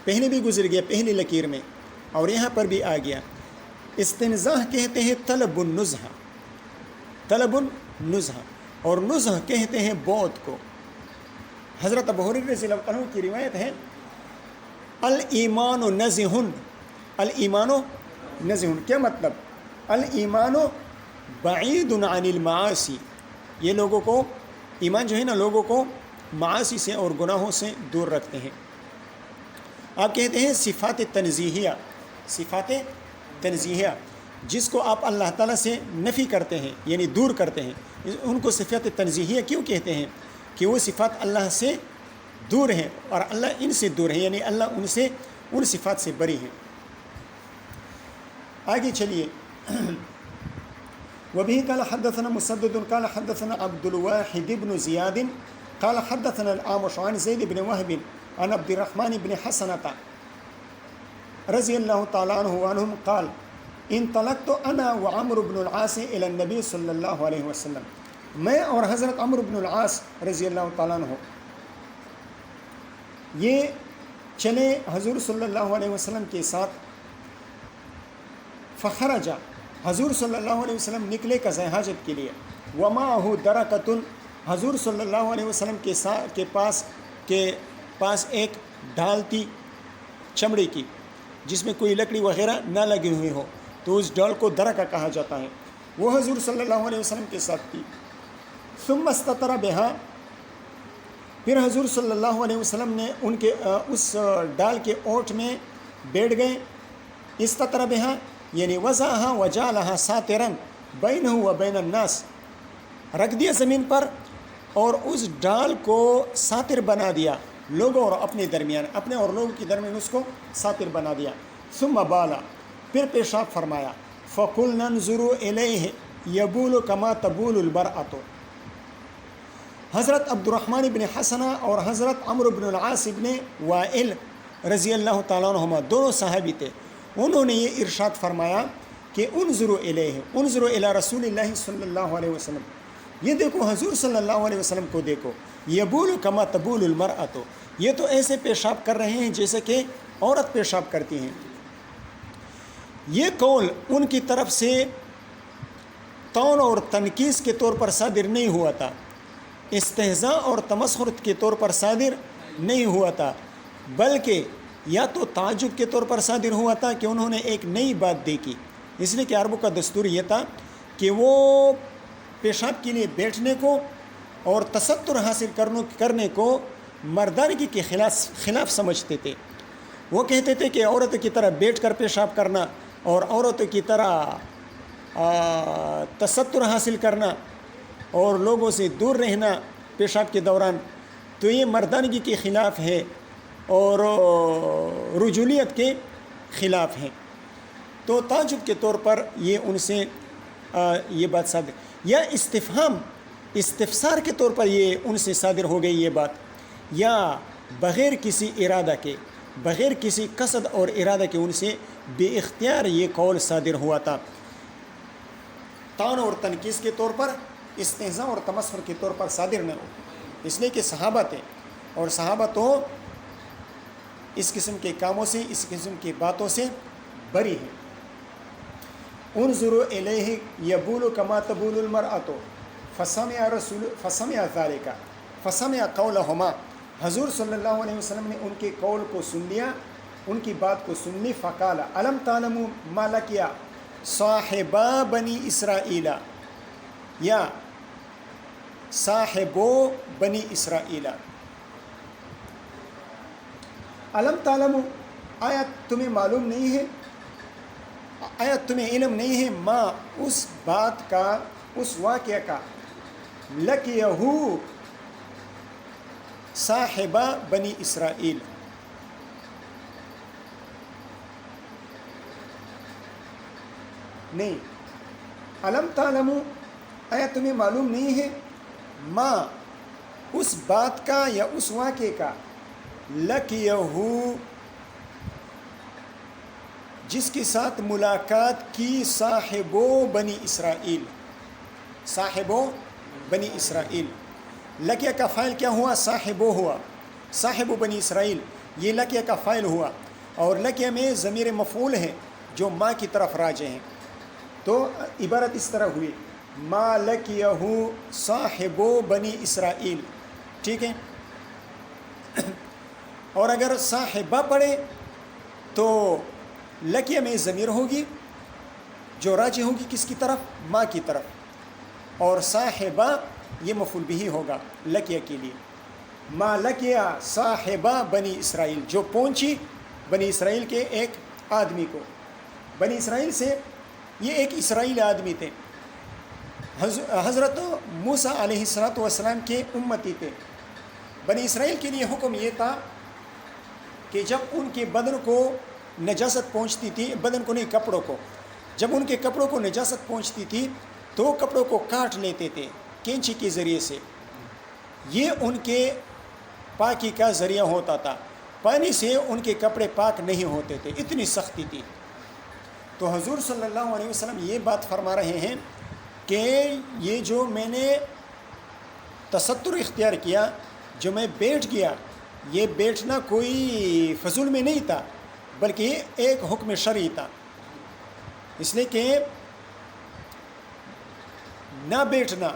پہلے بھی گزر گیا پہلی لکیر میں، اور یہاں پر بھی آ گیا. استنزاہ کہتے ہیں طلب النزہ، طلب النزہ، اور نزہ کہتے ہیں بود کو. حضرت ابو ہریرہ رضی اللہ عنہ کی روایت ہے الایمان نزہ، الایمان نزہ. کیا مطلب؟ الایمان بعید عن المعاصی، یہ لوگوں کو ایمان جو ہے نا لوگوں کو معاصی سے اور گناہوں سے دور رکھتے ہیں. آپ کہتے ہیں صفات تنزیہیہ، صفات تنزیہیہ جس کو آپ اللہ تعالیٰ سے نفی کرتے ہیں یعنی دور کرتے ہیں، ان کو صفات تنزیہیہ کیوں کہتے ہیں؟ کہ وہ صفات اللہ سے دور ہیں اور اللہ ان سے دور ہے، یعنی اللہ ان سے ان صفات سے بری ہیں. آگے چلیے. وبه قال حدثنا مسدد قال حدثنا عبد الواحد بن زياد قال حدثنا الأعمش عن زيد بن وهب عن عبد الرحمن بن حسنة رضي الله تعالى عنه وعنهم قال انطلقت أنا وعمرو بن العاص إلى النبي صلى الله عليه وسلم. میں اور حضرت عمرو بن العاص رضی اللہ تعالیٰ عنہ یہ چلے حضور صلی اللہ علیہ وسلم کے ساتھ. فخرج، حضور صلی اللہ علیہ وسلم نکلے قضاء حاجت کے لیے. ومعه درقۃ، حضور صلی اللہ علیہ وسلم کے پاس ایک ڈھال تھی چمڑے کی جس میں کوئی لکڑی وغیرہ نہ لگی ہوئی ہو، تو اس ڈھال کو درقہ کہا جاتا ہے. وہ حضور صلی اللہ علیہ وسلم کے ساتھ تھی. ثم استتر بها، پھر حضور صلی اللہ علیہ وسلم نے ان کے اس ڈال کے اوٹ میں بیٹھ گئے. استتر بها یعنی وضعها وجعلها ساترا بینه وبین الناس، رکھ دیا زمین پر اور اس ڈال کو ساتر بنا دیا لوگوں اور اپنے درمیان، اپنے اور لوگوں کے درمیان اس کو ساتر بنا دیا. ثم بالا، پھر پیشاب فرمایا. فقلنا انظروا الیہ یبول کما تبول البرأۃ. حضرت عبد الرحمن بن حسنہ اور حضرت عمرو بن العاص بن وائل رضی اللہ تعالیٰ عنہما دونوں صحابی تھے. انہوں نے یہ ارشاد فرمایا کہ انظروا الیہ، انظروا الی رسول اللہ صلی اللہ علیہ وسلم، یہ دیکھو حضور صلی اللہ علیہ وسلم کو دیکھو. یبول کما تبول المرأۃ، یہ تو ایسے پیشاب کر رہے ہیں جیسے کہ عورت پیشاب کرتی ہیں. یہ قول ان کی طرف سے طعن اور تنقیص کے طور پر صادر نہیں ہوا تھا، استہزاء اور تمسخر کے طور پر صادر نہیں ہوا تھا، بلکہ یا تو تعجب کے طور پر صادر ہوا تھا کہ انہوں نے ایک نئی بات دیکھی. اس لیے کہ عربوں کا دستور یہ تھا کہ وہ پیشاب کے لیے بیٹھنے کو اور تستر حاصل کرنے کو مردانگی کے خلاف سمجھتے تھے. وہ کہتے تھے کہ عورت کی طرح بیٹھ کر پیشاب کرنا اور عورت کی طرح تستر حاصل کرنا اور لوگوں سے دور رہنا پیشاب کے دوران، تو یہ مردانگی کے خلاف ہے اور رجولیت کے خلاف ہے. تو تعجب کے طور پر یہ ان سے یہ بات صادر، یا استفسار کے طور پر یہ ان سے صادر ہو گئی یہ بات، یا بغیر کسی ارادہ کے بغیر کسی قصد اور ارادہ کے ان سے بے اختیار یہ قول صادر ہوا تھا، طعن اور تنقیص کے طور پر، استہزاء اور تمسخر کے طور پر صادر نہ ہو، اس لیے کہ صحابہ تھے اور صحابہ تو اس قسم کے کاموں سے، اس قسم کی باتوں سے بری ہیں۔ انظروا الیہ یبول کما تبول المرأۃ فسمع ذلک فسمع قولہما، حضور صلی اللہ علیہ وسلم نے ان کے قول کو سن لیا، ان کی بات کو سن لی۔ فقال الم تعلموا ما لقی صاحبا بنی اسرائیل یا صاحبو بنی اسرائیل، الم تعلموا، آیا تمہیں معلوم نہیں ہے، آیا تمہیں علم نہیں ہے، ما اس بات کا، اس واقعہ کا، لقیہ صاحبہ بنی اسرائیل، نہیں، علم تعلموا، آیا تمہیں معلوم نہیں ہے، ما اس بات کا یا اس واقعے کا، لقیہ جس کے ساتھ ملاقات کی، صاحبو بنی اسرائیل، صاحبو بنی اسرائیل، لقیہ کا فاعل کیا ہوا؟ صاحبو ہوا، صاحبو بنی اسرائیل یہ لقیہ کا فاعل ہوا، اور لقیہ میں ضمیر مفعول ہے جو ما کی طرف راجع ہیں، تو عبارت اس طرح ہوئی، ما لقیہ صاحبو بنی اسرائیل، ٹھیک ہے۔ اور اگر صاحبہ پڑھے تو لقیہ میں ضمیر ہوگی جو راجع ہوگی کس کی طرف؟ ما کی طرف، اور صاحبہ یہ مفعول بھی ہوگا لقیہ کے لیے، ما لقیہ صاحبہ بنی اسرائیل، جو پہنچی بنی اسرائیل کے ایک آدمی کو، بنی اسرائیل سے یہ ایک اسرائیلی آدمی تھے، حضرت موسیٰ علیہ السلام کے امتی تھے۔ بنی اسرائیل کے لیے حکم یہ تھا کہ جب ان کے بدن کو نجاست پہنچتی تھی، بدن کو نہیں کپڑوں کو، جب ان کے کپڑوں کو نجاست پہنچتی تھی تو کپڑوں کو کاٹ لیتے تھے کینچی کے ذریعے سے، یہ ان کے پاکی کا ذریعہ ہوتا تھا، پانی سے ان کے کپڑے پاک نہیں ہوتے تھے، اتنی سختی تھی۔ تو حضور صلی اللہ علیہ وسلم یہ بات فرما رہے ہیں کہ یہ جو میں نے تستر اختیار کیا، جو میں بیٹھ گیا، یہ بیٹھنا کوئی فضول میں نہیں تھا بلکہ یہ ایک حکم شرعی تھا، اس لیے کہ نہ بیٹھنا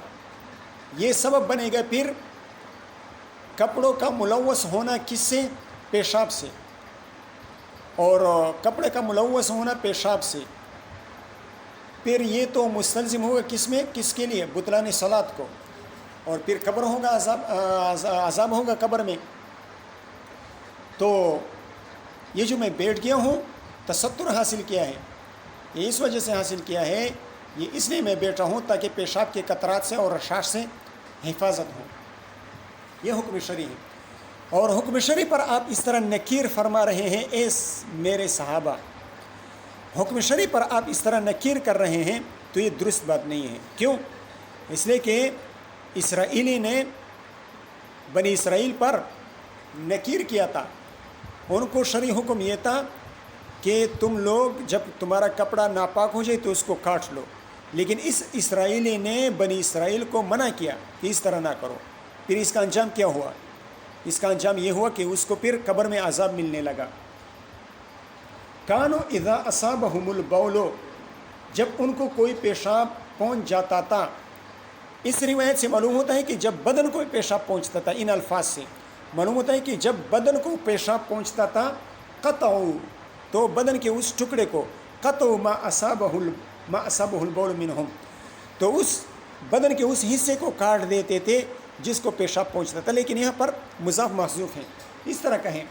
یہ سبب بنے گا پھر کپڑوں کا ملوث ہونا، کس سے؟ پیشاب سے، اور کپڑے کا ملوث ہونا پیشاب سے، پھر یہ تو مستلزم ہوگا کس میں؟ کس کے لیے؟ بطلان صلاۃ کو، اور پھر قبر ہوگا، عذاب ہوگا قبر میں۔ تو یہ جو میں بیٹھ گیا ہوں، تستر حاصل کیا ہے، یہ اس وجہ سے حاصل کیا ہے، یہ اس لیے میں بیٹھا ہوں تاکہ پیشاب کے قطرات سے اور رشاش سے حفاظت ہو، یہ حکم شرعی ہے۔ اور حکم شرعی پر آپ اس طرح نکیر فرما رہے ہیں، اے میرے صحابہ، حکم شرعی پر آپ اس طرح نکیر کر رہے ہیں تو یہ درست بات نہیں ہے۔ کیوں؟ اس لیے کہ اسرائیلی نے بنی اسرائیل پر نکیر کیا تھا، ان کو شرعی حکم یہ تھا کہ تم لوگ جب تمہارا کپڑا ناپاک ہو جائے تو اس کو کاٹ لو، لیکن اس اسرائیلی نے بنی اسرائیل کو منع کیا کہ اس طرح نہ کرو۔ پھر اس کا انجام کیا ہوا؟ اس کا انجام یہ ہوا کہ اس کو پھر قبر میں عذاب ملنے لگا۔ کانو اذا اصابہم البول، جب ان کو کوئی پیشاب پہنچ جاتا تھا، اس روایت سے معلوم ہوتا ہے کہ جب بدن کو پیشاب پہنچتا تھا، ان الفاظ سے معلوم ہوتا ہے کہ جب بدن کو پیشاب پہنچتا تھا، قطعوا، تو بدن کے اس ٹکڑے کو، قطعوا ما اصابہ البول منہم، تو اس بدن کے اس حصے کو کاٹ دیتے تھے جس کو پیشاب پہنچتا تھا، لیکن یہاں پر مضاف محذوف ہے، اس طرح کہیں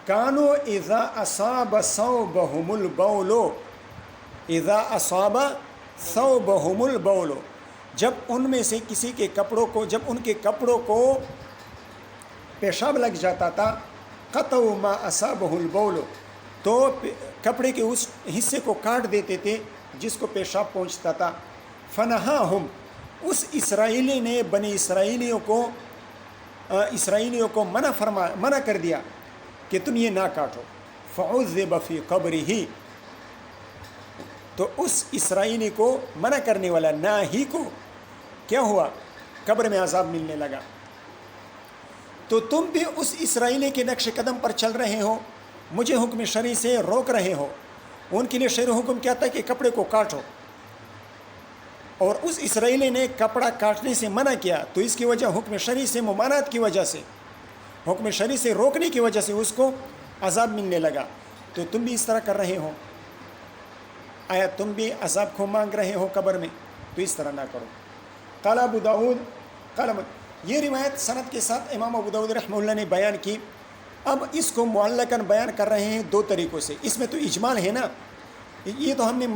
کانو اذا اصاب ثوبہم البول، اذا اصاب ثوبہم البول، جب ان میں سے کسی کے کپڑوں کو، جب ان کے کپڑوں کو پیشاب لگ جاتا تھا، قطعوا ما اصابہ البول، تو کپڑے کے اس حصے کو کاٹ دیتے تھے جس کو پیشاب پہنچتا تھا۔ فنہاہم، اس اسرائیلی نے بنی اسرائیلیوں کو منع کر دیا، کہ تم یہ نہ کاٹو، فعذب فی قبرہ، تو اس اسرائیلی کو منع کرنے والا ناہی کو کیا ہوا؟ قبر میں عذاب ملنے لگا۔ تو تم بھی اس اسرائیلی کے نقش قدم پر چل رہے ہو، مجھے حکم شرعی سے روک رہے ہو۔ ان کے لیے شرع حکم کیا تھا کہ کپڑے کو کاٹو، اور اس اسرائیلی نے کپڑا کاٹنے سے منع کیا، تو اس کی وجہ حکم شرعی سے ممانعت کی وجہ سے، حکم شرعی سے روکنے کی وجہ سے اس کو عذاب ملنے لگا۔ تو تم بھی اس طرح کر رہے ہو، آیا تم بھی عذاب کو مانگ رہے ہو قبر میں؟ تو اس طرح نہ کرو۔ قال ابو داود، یہ روایت سند کے ساتھ امام ابو داود رحمہ اللہ نے بیان کی۔ اب اس کو معلقاً بیان کر رہے ہیں دو طریقوں سے۔ اس میں تو اجمال ہے نا، یہ تو ہم نے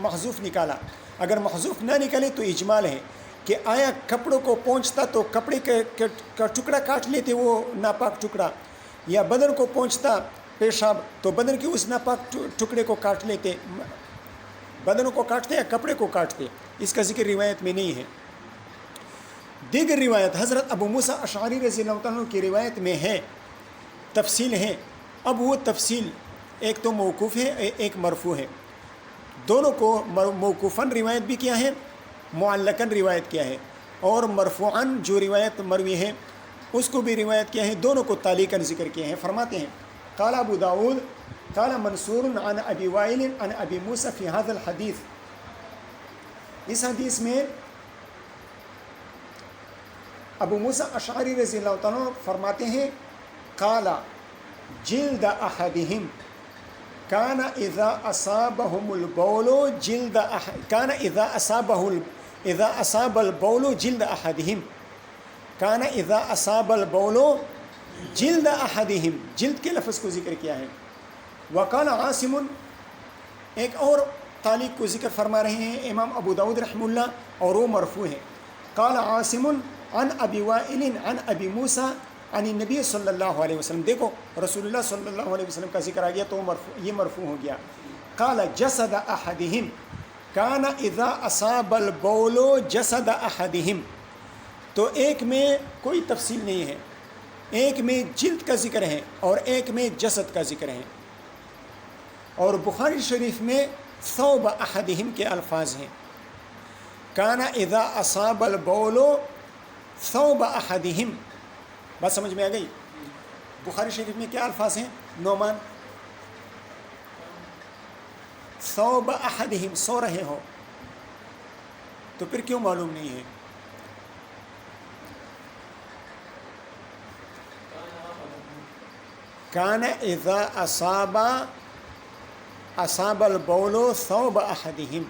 محذوف نکالا، اگر محذوف نہ نکلے تو اجمال ہے کہ آیا کپڑوں کو پہنچتا تو کپڑے کا ٹکڑا کاٹ لیتے وہ ناپاک ٹکڑا، یا بدن کو پہنچتا پیشاب تو بدن کے اس ناپاک ٹکڑے کو کاٹ لیتے، بدن کو کاٹتے یا کپڑے کو کاٹتے؟ اس کا ذکر روایت میں نہیں ہے۔ دیگر روایت حضرت ابو موسیٰ اشعری رضی اللہ عنہ کی روایت میں ہے، تفصیل ہے۔ اب وہ تفصیل ایک تو موقوف ہے، ایک مرفوع ہے، دونوں کو موقوفاً روایت بھی کیا ہے، معلقاً روایت کیا ہے، اور مرفوعاً جو روایت مروی ہے اس کو بھی روایت کیا ہے، دونوں کو تعلیقاً ذکر کیا ہے۔ فرماتے ہیں قال ابو داود قال منصور عن ابی وائل عن ابی موسیٰ فی هذا الحدیث، اس حدیث میں ابو موسیٰ اشعری رضی اللہ عنہ فرماتے ہیں قال جلد احدہم کان اذا اصابہم البول جلد کان اذا اصاب البول جلد احدہم، کان اذا اصاب البول جلد احدہم، جلد کے لفظ کو ذکر کیا ہے۔ وقال عاصم، ایک اور تعلیق کو ذکر فرما رہے ہیں امام ابو داود رحمہ اللہ، اور وہ مرفوع ہے۔ قال عاصم عن ابی وائل عن ابی موسیٰ عن النبی صلی اللہ علیہ وسلم، دیکھو رسول اللہ صلی اللہ علیہ وسلم کا ذکر آ گیا تو یہ مرفوع ہو گیا۔ قال جسد احدہم کان اذا اصاب البول جسد احدہم، تو ایک میں کوئی تفصیل نہیں ہے، ایک میں جلد کا ذکر ہے اور ایک میں جسد کا ذکر ہے، اور بخاری شریف میں ثوب احدہم کے الفاظ ہیں، کان اذا اصاب البول ثوب احدہم۔ بات سمجھ میں آ گئی؟ بخاری شریف میں کیا الفاظ ہیں نعمان؟ ثوب احدہم، سو رہے ہو، تو پھر کیوں معلوم نہیں ہے؟ کان اذا اصاب البول ثوب احدہم،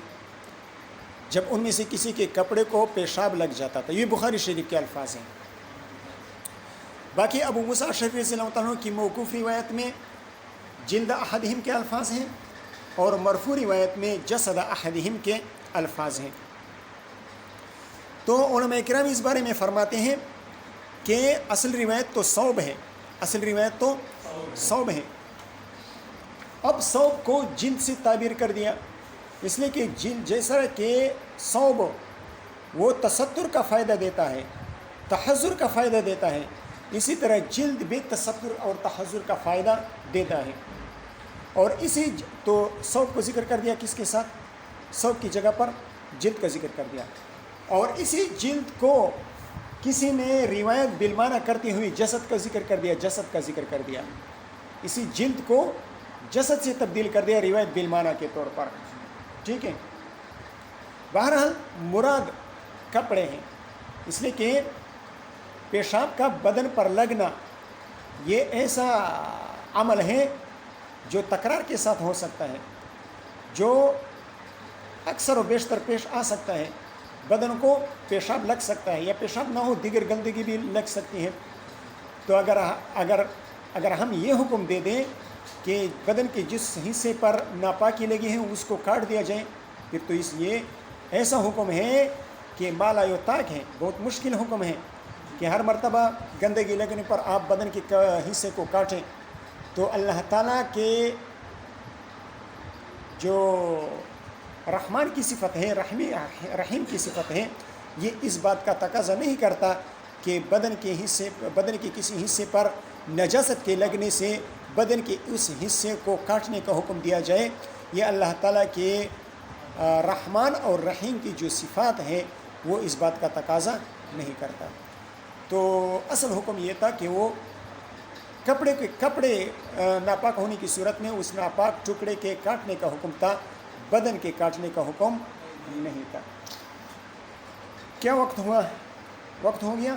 جب ان میں سے کسی کے کپڑے کو پیشاب لگ جاتا تھا، یہ بخاری شریف کے الفاظ ہیں۔ باقی ابو موسیٰ اشعری رضی اللہ عنہ کی موقوف روایت میں جلد احدہم کے الفاظ ہیں، اور مرفوع روایت میں جسد احدہم کے الفاظ ہیں۔ تو علماء کرام اس بارے میں فرماتے ہیں کہ اصل روایت تو ثوب ہے، اصل روایت تو ثوب ہے۔ اب ثوب کو جلد سے تعبیر کر دیا، اس لیے کہ جلد جیسا کہ ثوب وہ تستر کا فائدہ دیتا ہے، تحذر کا فائدہ دیتا ہے، اسی طرح جلد بھی تستر اور تحذر کا فائدہ دیتا ہے۔ اور اسی تو ثوب کو ذکر کر دیا کس کے ساتھ؟ ثوب کی جگہ پر جلد کا ذکر کر دیا، اور اسی جلد کو کسی نے روایت بالمعنی کرتے ہوئے جسد کا ذکر کر دیا، جسد کا ذکر کر دیا، اسی جلد کو جسد سے تبدیل کر دیا روایت بالمعنی کے طور پر، ٹھیک ہے۔ بہرحال مراد کپڑے ہیں، اس لیے کہ پیشاب کا بدن پر لگنا یہ ایسا عمل ہے جو تکرار کے ساتھ ہو سکتا ہے، جو اکثر و بیشتر پیش آ سکتا ہے۔ بدن کو پیشاب لگ سکتا ہے، یا پیشاب نہ ہو دیگر گندگی بھی لگ سکتی ہے۔ تو اگر ہم یہ حکم دے دیں کہ بدن کے جس حصے پر ناپاکی لگی ہے اس کو کاٹ دیا جائے، پھر تو اس یہ ایسا حکم ہے کہ ما لا یطاق ہے، بہت مشکل حکم ہے کہ ہر مرتبہ گندگی لگنے پر آپ بدن کے حصے کو کاٹیں۔ تو اللہ تعالیٰ کے جو رحمان کی صفت ہے، رحیم کی صفت ہے، یہ اس بات کا تقاضا نہیں کرتا کہ بدن کے کسی حصے پر نجاست کے لگنے سے بدن کے اس حصے کو کاٹنے کا حکم دیا جائے، یہ اللہ تعالیٰ کے رحمان اور رحیم کی جو صفات ہے وہ اس بات کا تقاضا نہیں کرتا۔ تو اصل حکم یہ تھا کہ وہ کپڑے ناپاک ہونے کی صورت میں اس ناپاک ٹکڑے کے کاٹنے کا حکم تھا، بدن کے کاٹنے کا حکم نہیں تھا۔ کیا وقت ہوا؟ وقت ہو گیا؟